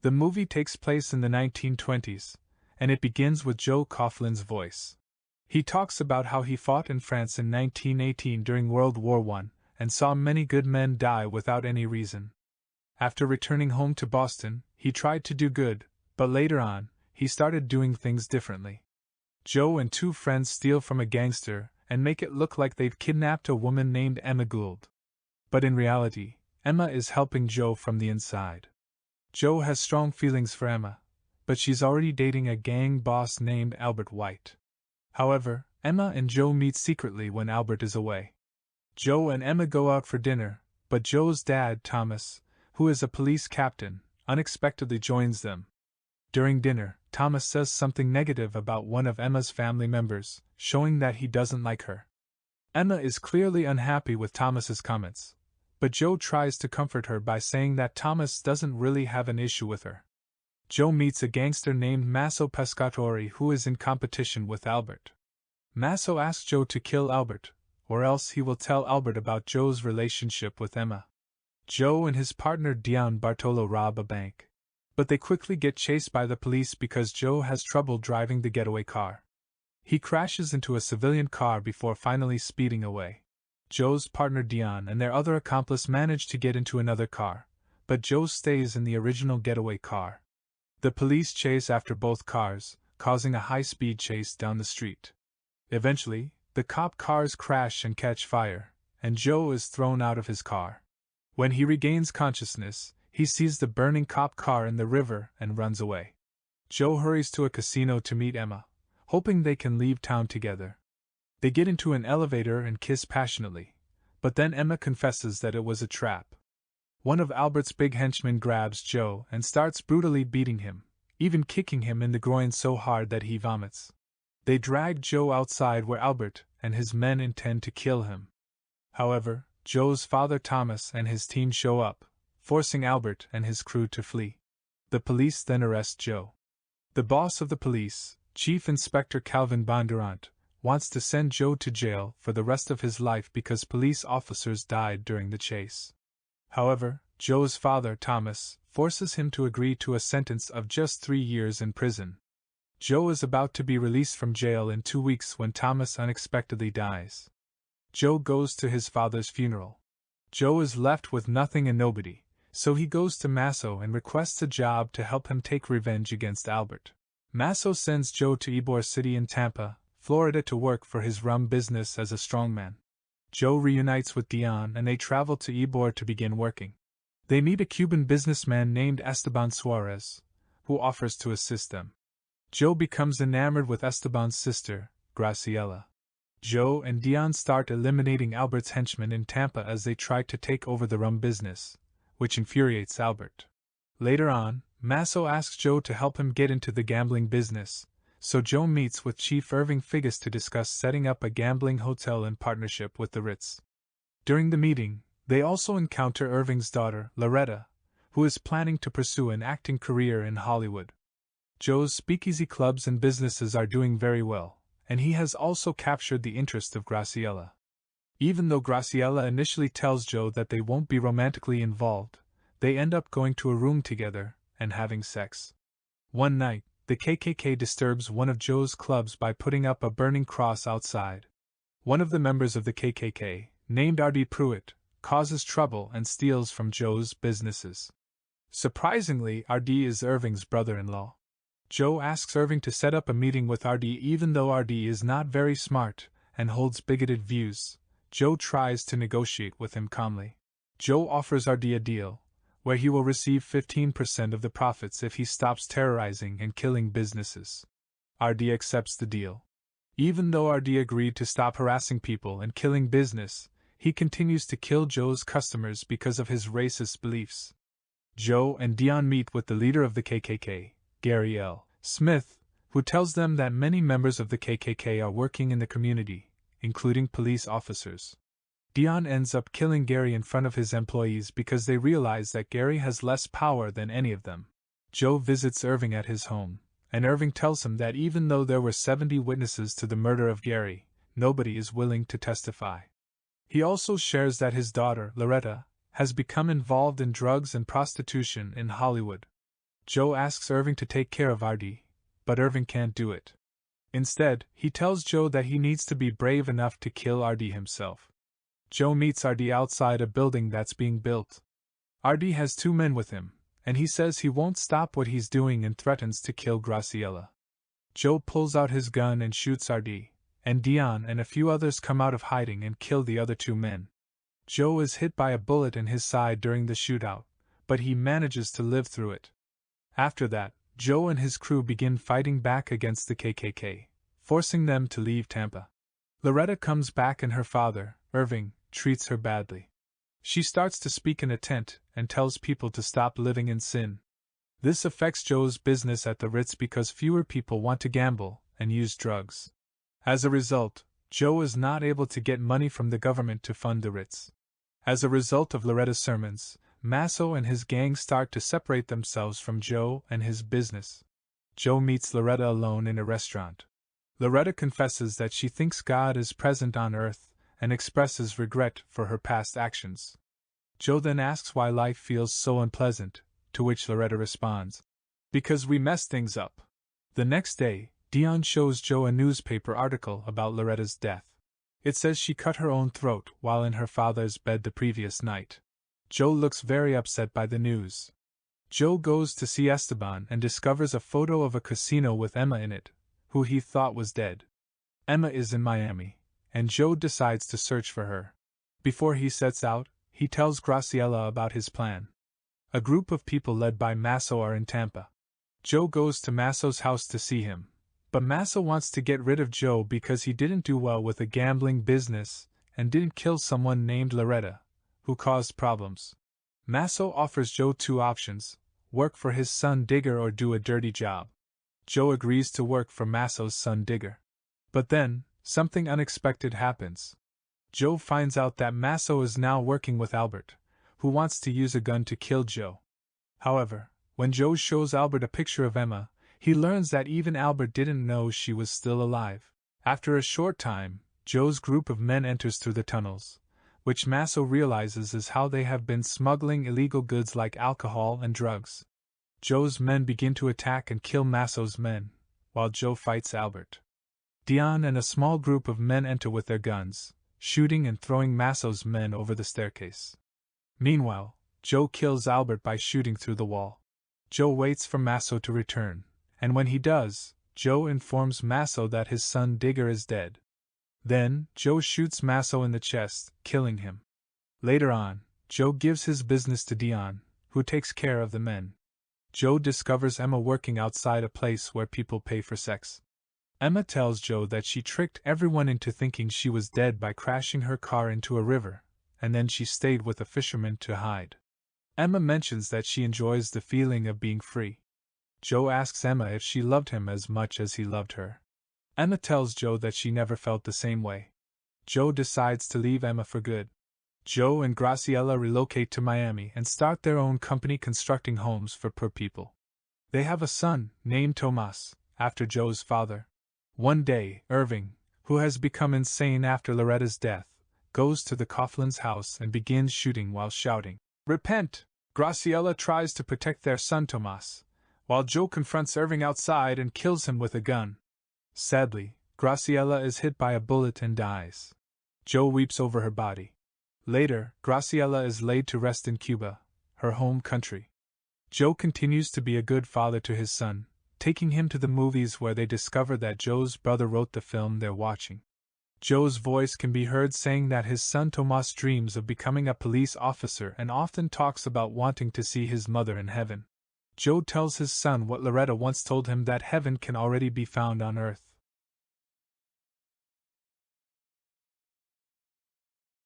The movie takes place in the 1920s, and it begins with Joe Coughlin's voice. He talks about how he fought in France in 1918 during World War I, and saw many good men die without any reason. After returning home to Boston, he tried to do good, but later on, he started doing things differently. Joe and two friends steal from a gangster and make it look like they've kidnapped a woman named Emma Gould. But in reality, Emma is helping Joe from the inside. Joe has strong feelings for Emma, but she's already dating a gang boss named Albert White. However, Emma and Joe meet secretly when Albert is away. Joe and Emma go out for dinner, but Joe's dad, Thomas, who is a police captain, unexpectedly joins them. During dinner, Thomas says something negative about one of Emma's family members, showing that he doesn't like her. Emma is clearly unhappy with Thomas's comments, but Joe tries to comfort her by saying that Thomas doesn't really have an issue with her. Joe meets a gangster named Masso Pescatori who is in competition with Albert. Masso asks Joe to kill Albert, or else he will tell Albert about Joe's relationship with Emma. Joe and his partner Dion Bartolo rob a bank, but they quickly get chased by the police because Joe has trouble driving the getaway car. He crashes into a civilian car before finally speeding away. Joe's partner Dion and their other accomplice manage to get into another car, but Joe stays in the original getaway car. The police chase after both cars, causing a high-speed chase down the street. Eventually, the cop cars crash and catch fire, and Joe is thrown out of his car. When he regains consciousness, he sees the burning cop car in the river and runs away. Joe hurries to a casino to meet Emma, hoping they can leave town together. They get into an elevator and kiss passionately, but then Emma confesses that it was a trap. One of Albert's big henchmen grabs Joe and starts brutally beating him, even kicking him in the groin so hard that he vomits. They drag Joe outside where Albert and his men intend to kill him. However, Joe's father Thomas and his team show up, forcing Albert and his crew to flee. The police then arrest Joe. The boss of the police, Chief Inspector Calvin Bondurant, wants to send Joe to jail for the rest of his life because police officers died during the chase. However, Joe's father, Thomas, forces him to agree to a sentence of just 3 years in prison. Joe is about to be released from jail in 2 weeks when Thomas unexpectedly dies. Joe goes to his father's funeral. Joe is left with nothing and nobody, so he goes to Masso and requests a job to help him take revenge against Albert. Masso sends Joe to Ybor City in Tampa, Florida to work for his rum business as a strongman. Joe reunites with Dion and they travel to Ybor to begin working. They meet a Cuban businessman named Esteban Suarez, who offers to assist them. Joe becomes enamored with Esteban's sister, Graciela. Joe and Dion start eliminating Albert's henchmen in Tampa as they try to take over the rum business, which infuriates Albert. Later on, Masso asks Joe to help him get into the gambling business, so Joe meets with Chief Irving Figgis to discuss setting up a gambling hotel in partnership with the Ritz. During the meeting, they also encounter Irving's daughter, Loretta, who is planning to pursue an acting career in Hollywood. Joe's speakeasy clubs and businesses are doing very well, and he has also captured the interest of Graciela. Even though Graciela initially tells Joe that they won't be romantically involved, they end up going to a room together and having sex. One night, the KKK disturbs one of Joe's clubs by putting up a burning cross outside. One of the members of the KKK, named R.D. Pruitt, causes trouble and steals from Joe's businesses. Surprisingly, R.D. is Irving's brother-in-law. Joe asks Irving to set up a meeting with R.D. even though R.D. is not very smart and holds bigoted views. Joe tries to negotiate with him calmly. Joe offers R.D. a deal, where he will receive 15% of the profits if he stops terrorizing and killing businesses. R.D. accepts the deal. Even though R.D. agreed to stop harassing people and killing business, he continues to kill Joe's customers because of his racist beliefs. Joe and Dion meet with the leader of the KKK, Gary L. Smith, who tells them that many members of the KKK are working in the community, including police officers. Dion ends up killing Gary in front of his employees because they realize that Gary has less power than any of them. Joe visits Irving at his home, and Irving tells him that even though there were 70 witnesses to the murder of Gary, nobody is willing to testify. He also shares that his daughter, Loretta, has become involved in drugs and prostitution in Hollywood. Joe asks Irving to take care of Artie, but Irving can't do it. Instead, he tells Joe that he needs to be brave enough to kill Artie himself. Joe meets Artie outside a building that's being built. Artie has 2 men with him, and he says he won't stop what he's doing and threatens to kill Graciela. Joe pulls out his gun and shoots Artie, and Dion and a few others come out of hiding and kill the other 2 men. Joe is hit by a bullet in his side during the shootout, but he manages to live through it. After that, Joe and his crew begin fighting back against the KKK, forcing them to leave Tampa. Loretta comes back and her father, Irving, treats her badly. She starts to speak in a tent and tells people to stop living in sin. This affects Joe's business at the Ritz because fewer people want to gamble and use drugs. As a result, Joe is not able to get money from the government to fund the Ritz. As a result of Loretta's sermons, Masso and his gang start to separate themselves from Joe and his business. Joe meets Loretta alone in a restaurant. Loretta confesses that she thinks God is present on earth and expresses regret for her past actions. Joe then asks why life feels so unpleasant, to which Loretta responds, "Because we mess things up." The next day, Dion shows Joe a newspaper article about Loretta's death. It says she cut her own throat while in her father's bed the previous night. Joe looks very upset by the news. Joe goes to see Esteban and discovers a photo of a casino with Emma in it, who he thought was dead. Emma is in Miami, and Joe decides to search for her. Before he sets out, he tells Graciela about his plan. A group of people led by Masso are in Tampa. Joe goes to Masso's house to see him, but Masso wants to get rid of Joe because he didn't do well with a gambling business and didn't kill someone named Loretta, who caused problems. Masso offers Joe 2 options: work for his son Digger or do a dirty job. Joe agrees to work for Masso's son Digger. But then, something unexpected happens. Joe finds out that Masso is now working with Albert, who wants to use a gun to kill Joe. However, when Joe shows Albert a picture of Emma, he learns that even Albert didn't know she was still alive. After a short time, Joe's group of men enters through the tunnels, which Masso realizes is how they have been smuggling illegal goods like alcohol and drugs. Joe's men begin to attack and kill Masso's men, while Joe fights Albert. Dion and a small group of men enter with their guns, shooting and throwing Masso's men over the staircase. Meanwhile, Joe kills Albert by shooting through the wall. Joe waits for Masso to return, and when he does, Joe informs Masso that his son Digger is dead. Then, Joe shoots Masso in the chest, killing him. Later on, Joe gives his business to Dion, who takes care of the men. Joe discovers Emma working outside a place where people pay for sex. Emma tells Joe that she tricked everyone into thinking she was dead by crashing her car into a river, and then she stayed with a fisherman to hide. Emma mentions that she enjoys the feeling of being free. Joe asks Emma if she loved him as much as he loved her. Emma tells Joe that she never felt the same way. Joe decides to leave Emma for good. Joe and Graciela relocate to Miami and start their own company constructing homes for poor people. They have a son, named Tomas, after Joe's father. One day, Irving, who has become insane after Loretta's death, goes to the Coughlin's house and begins shooting while shouting, "Repent!" Graciela tries to protect their son Tomas, while Joe confronts Irving outside and kills him with a gun. Sadly, Graciela is hit by a bullet and dies. Joe weeps over her body. Later, Graciela is laid to rest in Cuba, her home country. Joe continues to be a good father to his son, taking him to the movies where they discover that Joe's brother wrote the film they're watching. Joe's voice can be heard saying that his son Tomas dreams of becoming a police officer and often talks about wanting to see his mother in heaven. Joe tells his son what Loretta once told him, that heaven can already be found on earth.